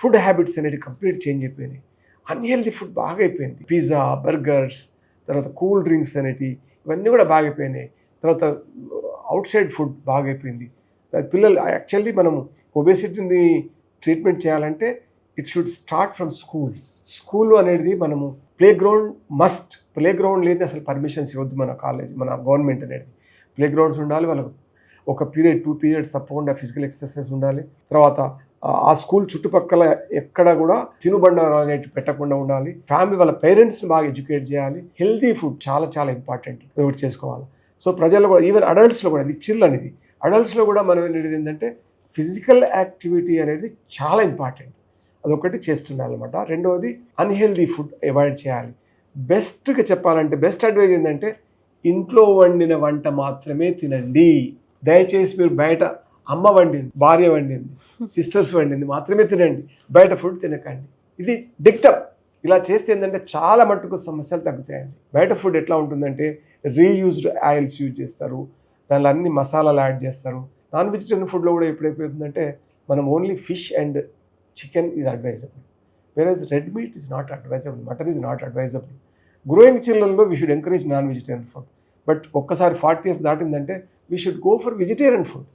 Food habits అనేవి complete change అయిపోయినాయి. Unhealthy food బాగా అయిపోయింది. పిజ్జా, బర్గర్స్, తర్వాత కూల్ డ్రింక్స్ అనేటివి ఇవన్నీ కూడా బాగా అయిపోయినాయి. తర్వాత ఔట్ సైడ్ ఫుడ్ బాగా అయిపోయింది. పిల్లలు యాక్చువల్లీ మనము ఒబేసిటీని ట్రీట్మెంట్ చేయాలంటే it should start from schools. School అనేది మనము play ground must. Play ground లేని అసలు పర్మిషన్స్ ఇవ్వద్దు మన కాలేజ్, మన గవర్నమెంట్ అనేది. ప్లే గ్రౌండ్స్ ఉండాలి, వాళ్ళకు ఒక పీరియడ్ 2 పీరియడ్స్ తప్పకుండా ఫిజికల్ ఎక్సర్సైజ్ ఉండాలి. తర్వాత ఆ స్కూల్ చుట్టుపక్కల ఎక్కడ కూడా తినుబండారాలు అనేవి పెట్టకుండా ఉండాలి. ఫ్యామిలీ వాళ్ళ పేరెంట్స్ని బాగా ఎడ్యుకేట్ చేయాలి. హెల్తీ ఫుడ్ చాలా చాలా ఇంపార్టెంట్, ఒకటి చేసుకోవాలి. సో ప్రజలు కూడా, ఈవెన్ అడల్ట్స్లో కూడా, ఇది చిల్ అనేది అడల్ట్స్లో కూడా మనం ఏంటంటే ఫిజికల్ యాక్టివిటీ అనేది చాలా ఇంపార్టెంట్. అదొకటి చేస్తుండాలన్నమాట. రెండవది అన్హెల్దీ ఫుడ్ అవాయిడ్ చేయాలి. బెస్ట్గా చెప్పాలంటే బెస్ట్ అడ్వైజ్ ఏంటంటే ఇంట్లో వండిన వంట మాత్రమే తినండి. దయచేసి మీరు బయట అమ్మ వండింది, భార్య వండింది, సిస్టర్స్ వండింది మాత్రమే తినండి, బయట ఫుడ్ తినకండి. ఇది డిక్టమ్. ఇలా చేస్తే ఏంటంటే చాలా మట్టుకు సమస్యలు తగ్గుతాయండి. బయట ఫుడ్ ఎట్లా ఉంటుందంటే రీయూజ్డ్ ఆయిల్స్ యూజ్ చేస్తారు, దానిలో అన్ని మసాలాలు యాడ్ చేస్తారు. నాన్ వెజిటేరియన్ ఫుడ్లో కూడా ఎప్పుడైపోతుందంటే మనం only fish and chicken is advisable, whereas red meat is not advisable, mutton is not advisable. Growing చిల్డ్రన్లో we should encourage non vegetarian food. But ఒక్కసారి 40 years దాటిందంటే we should go for vegetarian food.